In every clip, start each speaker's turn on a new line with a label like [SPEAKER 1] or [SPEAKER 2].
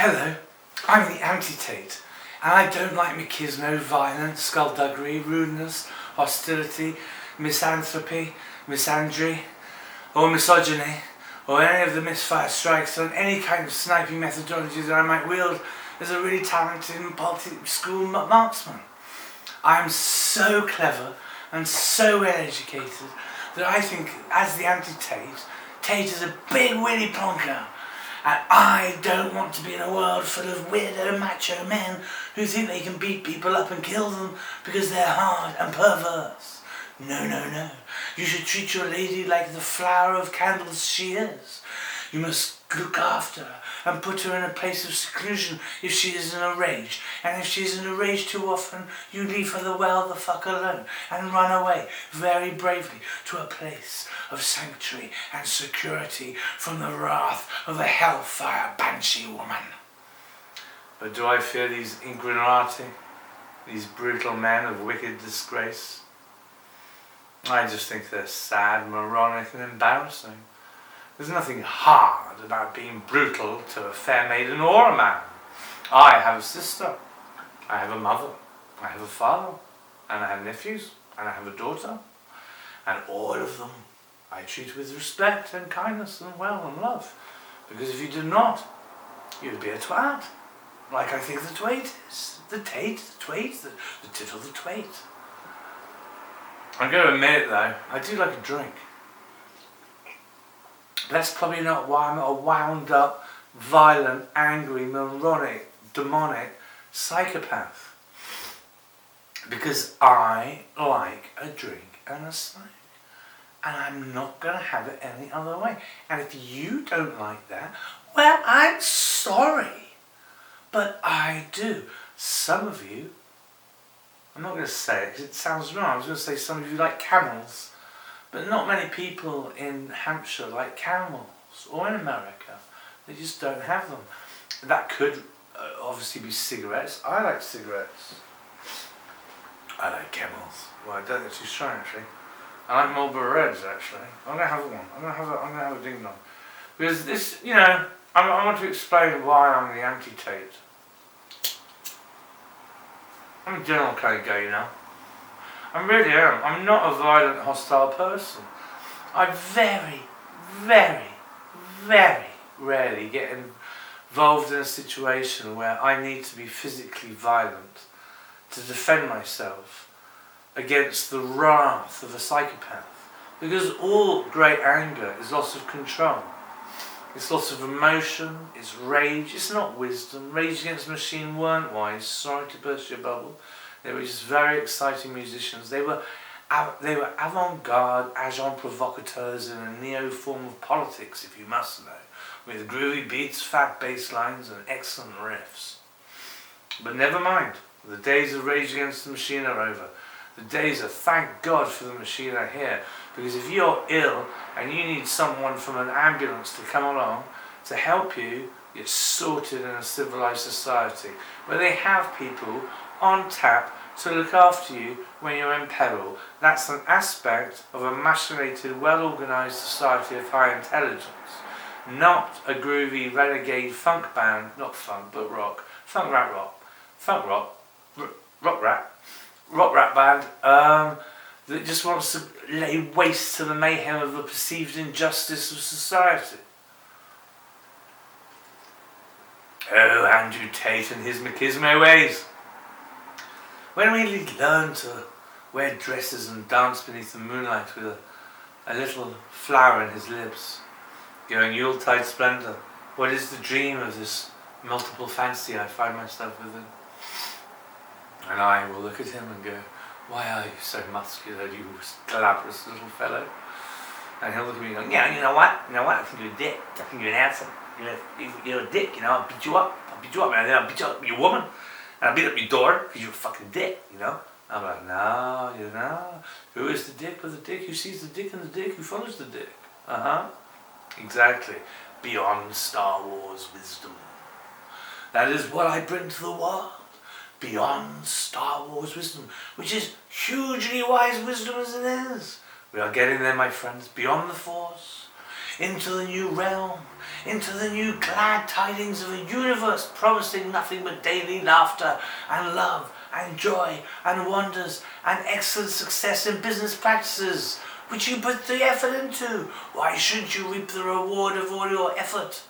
[SPEAKER 1] Hello, I'm the Anti Tate, and I don't like machismo, violence, skullduggery, rudeness, hostility, misanthropy, misandry, or misogyny, or any of the misfire strikes on any kind of sniping methodology that I might wield as a really talented school marksman. I am so clever and so well educated that I think, as the Anti Tate, Tate is a big Willy plonker. And I don't want to be in a world full of weirdo macho men who think they can beat people up and kill them because they're hard and perverse. No, no, no. You should treat your lady like the flower of candles she is. You must look after her and put her in a place of seclusion if she is in a rage. And if she's in a rage too often, you leave her the fuck alone and run away very bravely to a place of sanctuary and security from the wrath of a hellfire banshee woman. But do I fear these ignorati, these brutal men of wicked disgrace? I just think they're sad, moronic and embarrassing. There's nothing hard about being brutal to a fair maiden or a man. I have a sister, I have a mother, I have a father, and I have nephews, and I have a daughter, and all of them I treat with respect and kindness and well and love. Because if you did not, you'd be a twat. Like I think the twait is. The Tate, the twait, the tittle, the twait. I'm going to admit though, I do like a drink. But that's probably not why I'm a wound up, violent, angry, moronic, demonic psychopath. Because I like a drink and a smoke. And I'm not going to have it any other way. And if you don't like that, well, I'm sorry. But I do. Some of you, I'm not going to say it because it sounds wrong. I was going to say some of you like camels. But not many people in Hampshire like camels, or in America. They just don't have them. That could obviously be cigarettes. I like cigarettes. I like camels. Well, I don't think it's too strong actually. I like Marlboro Reds actually. I'm gonna have one. I'm gonna have a ding dong. Because this, you know, I want to explain why I'm the Anti Tate. I'm a general kind of guy, you know. I really am. I'm not a violent, hostile person. I very, very, very rarely get involved in a situation where I need to be physically violent to defend myself against the wrath of a psychopath. Because all great anger is loss of control. It's loss of emotion, it's rage, it's not wisdom. Rage Against the Machine weren't wise, sorry to burst your bubble. They were just very exciting musicians. They were avant-garde, agent provocateurs in a neo form of politics, if you must know, with groovy beats, fat bass lines and excellent riffs. But never mind, the days of Rage Against the Machine are over. The days of thank God for the machine are here. Because if you're ill and you need someone from an ambulance to come along to help you, you're sorted in a civilized society where they have people on tap to look after you when you're in peril. That's an aspect of a machinated, well-organised society of high intelligence. Not a groovy renegade funk band, not funk but rock, funk rap band that just wants to lay waste to the mayhem of the perceived injustice of society. Oh, Andrew Tate and his machismo ways. When will he learn to wear dresses and dance beneath the moonlight with a little flower in his lips, going Yuletide splendour? What is the dream of this multiple fancy I find myself within? And I will look at him and go, why are you so muscular, you glabrous little fellow? And he'll look at me and go, yeah, you know what, I think you're a dick, I think you're an asshole. You're a dick, you know, I'll beat you up, man, I'll beat you up, you're a woman. And I'll beat up your daughter because you're a fucking dick, you know? I'm like, no, you know. Who is the dick with the dick? Who sees the dick in the dick? Who follows the dick? Exactly. Beyond Star Wars wisdom. That is what I bring to the world. Beyond Star Wars wisdom. Which is hugely wise wisdom as it is. We are getting there, my friends. Beyond the Force. Into the new realm. into the new glad tidings of a universe promising nothing but daily laughter and love and joy and wonders and excellent success in business practices, which you put the effort into. Why shouldn't you reap the reward of all your effort?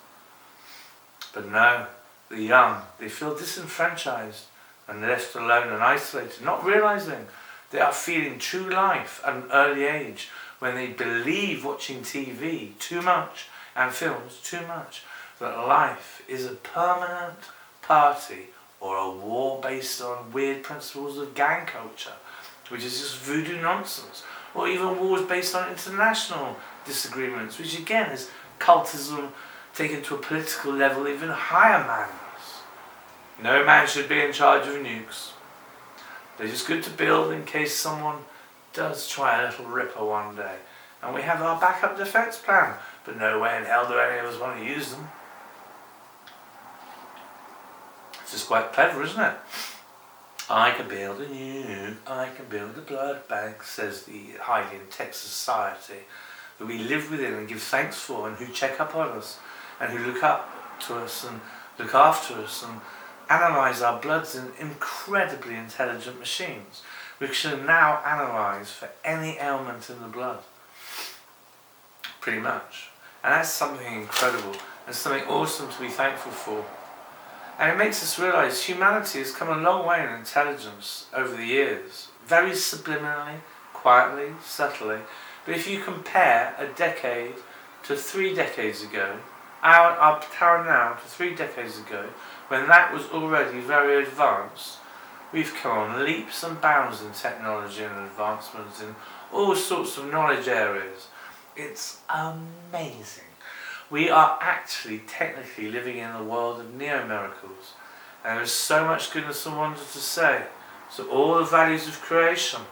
[SPEAKER 1] But no, the young, they feel disenfranchised and left alone and isolated, not realizing they are feeling true life at an early age when they believe watching TV too much and films too much, that life is a permanent party or a war based on weird principles of gang culture, which is just voodoo nonsense, or even wars based on international disagreements, which again is cultism taken to a political level even higher manners. No man should be in charge of nukes. They're just good to build in case someone does try a little ripper one day. And we have our backup defence plan, but no way in hell do any of us want to use them. It's just quite clever, isn't it? I can build a nuke, I can build a blood bank, says the highly in-tech society that we live within and give thanks for, and who check up on us, and who look up to us and look after us and analyse our bloods in incredibly intelligent machines, which can now analyse for any ailment in the blood. Pretty much. And that's something incredible and something awesome to be thankful for. And it makes us realise humanity has come a long way in intelligence over the years, very subliminally, quietly, subtly. But if you compare a decade to 3 decades ago, our tower now to 3 decades ago, when that was already very advanced, we've come on leaps and bounds in technology and advancements in all sorts of knowledge areas. It's amazing. We are actually technically living in a world of neo-miracles, and there's so much goodness and wonder to say. So all the values of creation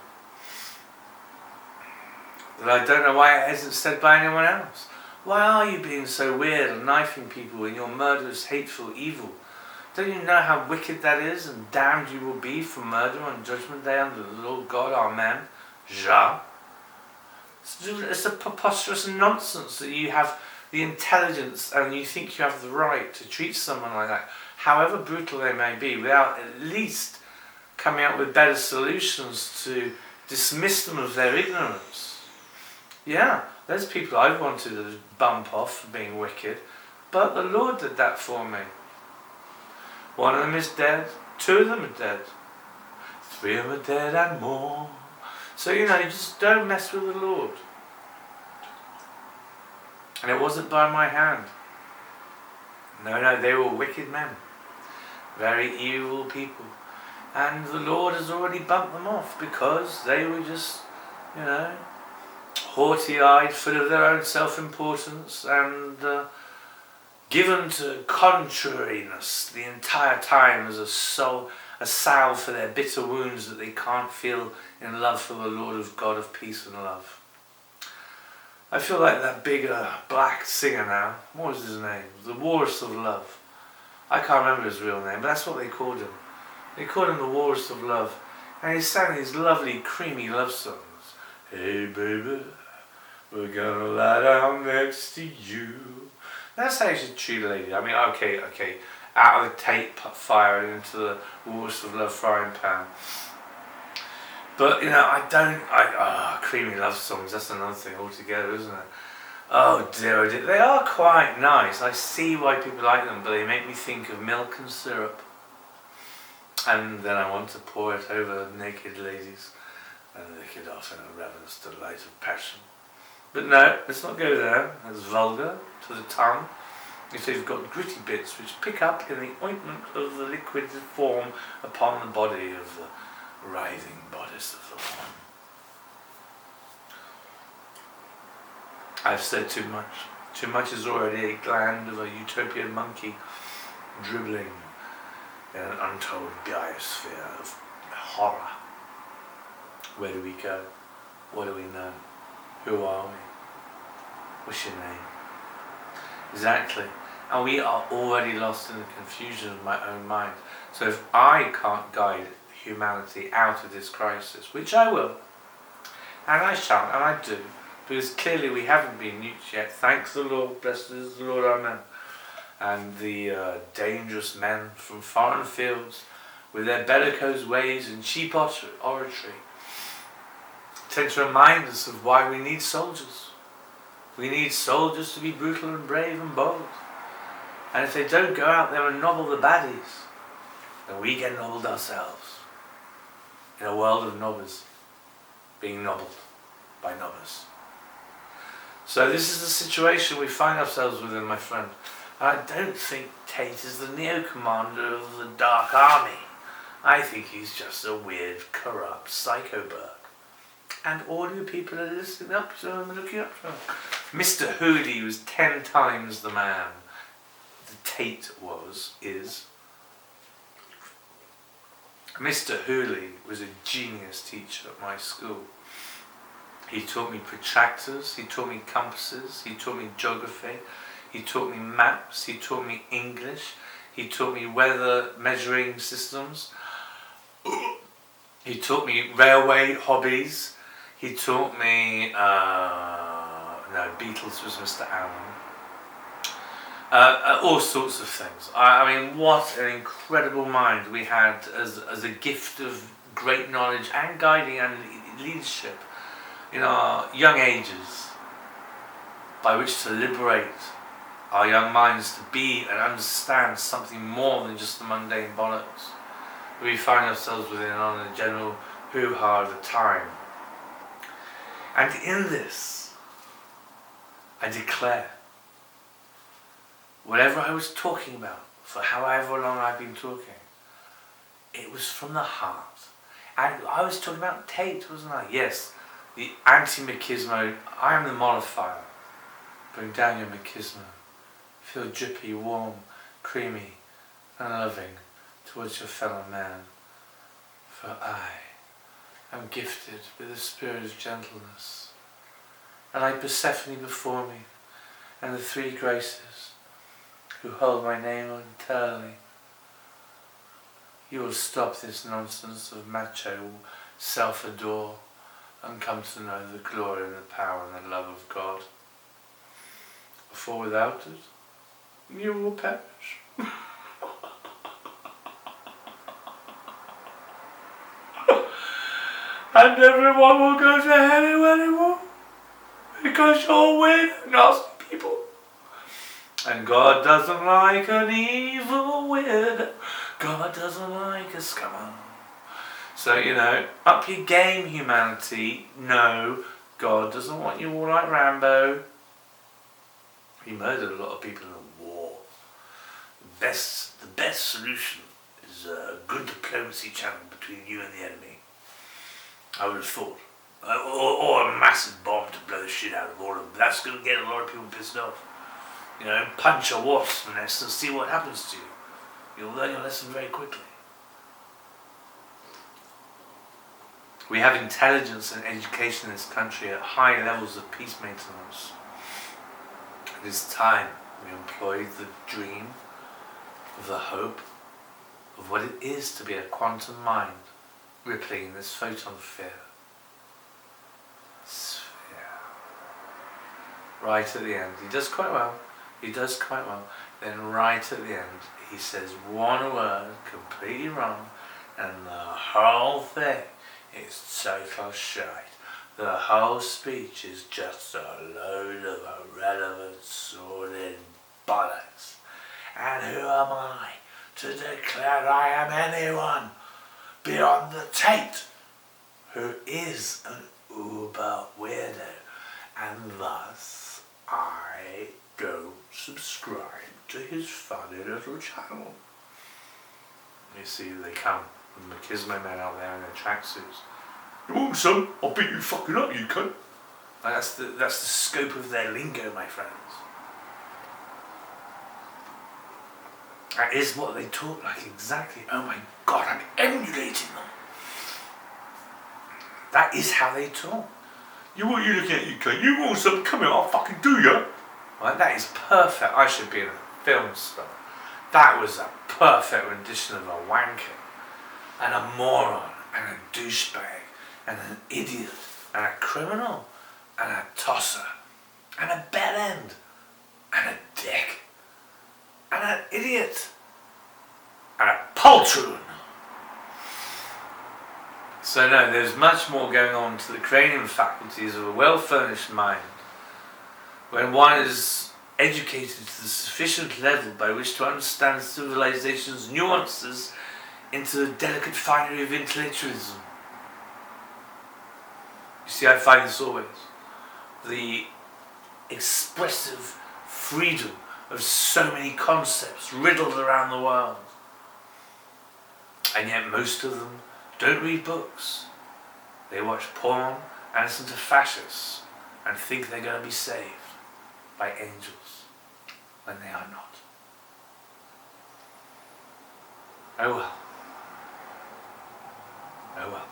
[SPEAKER 1] that I don't know why it isn't said by anyone else. Why are you being so weird and knifing people in your murderous, hateful evil? Don't you know how wicked that is, and damned you will be for murder on Judgment Day under the Lord God, Amen? Ja. It's a preposterous nonsense that you have the intelligence and you think you have the right to treat someone like that, however brutal they may be, without at least coming up with better solutions to dismiss them of their ignorance. Yeah, there's people I've wanted to bump off for being wicked, but the Lord did that for me. One of them is dead, 2 of them are dead, 3 of them are dead and more. So, you just don't mess with the Lord. And it wasn't by my hand. No, they were wicked men. Very evil people. And the Lord has already bumped them off because they were just, haughty-eyed, full of their own self-importance and given to contrariness the entire time as a salve for their bitter wounds that they can't feel in love for the Lord of God of peace and love. I feel like that big black singer now. What was his name? The Walrus of Love. I can't remember his real name, but that's what they called him. They called him the Walrus of Love. And he sang these lovely, creamy love songs. Hey baby, we're gonna lie down next to you. That's how you should treat a lady. I mean, okay. Out of the Tate fire and into the Walrus of Love frying pan. But, creamy love songs, that's another thing altogether, isn't it? Oh dear, they are quite nice. I see why people like them, but they make me think of milk and syrup. And then I want to pour it over naked ladies and lick it off in a ravenous delight of passion. But no, let's not go there. That's vulgar to the tongue. If they've got gritty bits which pick up in the ointment of the liquid form upon the body of the writhing bodice of the woman. I've said too much. Too much is already a gland of a utopian monkey dribbling in an untold biosphere of horror. Where do we go? What do we know? Who are we? What's your name? Exactly. And we are already lost in the confusion of my own mind. So if I can't guide humanity out of this crisis, which I will, and I shall, and I do, because clearly we haven't been nuked yet, thanks the Lord, blessed is the Lord, Amen. and the dangerous men from foreign fields with their bellicose ways and cheap oratory tend to remind us of why we need soldiers. We need soldiers to be brutal and brave and bold. And if they don't go out there and nobble the baddies, then we get nobbled ourselves. In a world of nobbers being nobbled by nobbers. So this is the situation we find ourselves within, my friend. I don't think Tate is the neo-commander of the Dark Army. I think he's just a weird, corrupt psychoberg. And all you people are listening up to him and looking up to him. Mr. Hooley was 10 times the man the Tate is. Mr. Hooley was a genius teacher at my school. He taught me protractors, he taught me compasses, he taught me geography, he taught me maps, he taught me English, he taught me weather measuring systems, he taught me railway hobbies, he taught me, no, Beatles was Mr. Allen. All sorts of things. I mean, what an incredible mind we had as a gift of great knowledge and guiding and leadership in our young ages, by which to liberate our young minds to be and understand something more than just the mundane bollocks we find ourselves within on the general hoo-ha of the time. And in this, I declare, whatever I was talking about, for however long I've been talking, it was from the heart. And I was talking about Tate, wasn't I? Yes, the anti-machismo. I am the mollifier. Bring down your machismo. Feel drippy, warm, creamy, and loving towards your fellow man. For I am gifted with a spirit of gentleness. And like Persephone before me, and the 3 graces, who hold my name eternally, you will stop this nonsense of macho self-adore and come to know the glory and the power and the love of God. For without it, you will perish. And everyone will go to hell anymore, because you're weird and nasty people. And God doesn't like an evil weird. God doesn't like a scummer. So, you know, up your game, humanity. No, God doesn't want you all like Rambo. He murdered a lot of people in the war. The best solution is a good diplomacy channel between you and the enemy. I would have thought. Or a massive bomb to blow the shit out of all of them. That's going to get a lot of people pissed off. You know, punch a wasp nest and see what happens to you. You'll learn your lesson very quickly. We have intelligence and education in this country at high levels of peace maintenance. It is time we employed the dream, of the hope, of what it is to be a quantum mind rippling in this photon sphere. Right at the end, he does quite well. Then right at the end, he says one word completely wrong, and the whole thing is total shite. The whole speech is just a load of irrelevant, sordid bollocks. And who am I to declare I am anyone beyond the Tate, who is an uber weirdo, and thus I go subscribe to his funny little channel. You see, they come, the machismo men out there in their tracksuits. You want son? I'll beat you fucking up, you cunt. And that's the scope of their lingo, my friends. That is what they talk like exactly. Oh my God, I'm emulating them. That is how they talk. What are you looking at, you cunt? You want something? Come here, I'll fucking do ya. Right, that is perfect. I should be in a film star. That was a perfect rendition of a wanker, and a moron, and a douchebag, and an idiot, and a criminal, and a tosser, and a bell end, and a dick. and an idiot and a poltroon. So no, there's much more going on to the cranium faculties of a well-furnished mind when one is educated to the sufficient level by which to understand civilization's nuances into the delicate finery of intellectualism. You see, I find this always. The expressive freedom of so many concepts riddled around the world. And yet most of them don't read books. They watch porn and listen to fascists and think they're going to be saved by angels when they are not. Oh well. Oh well.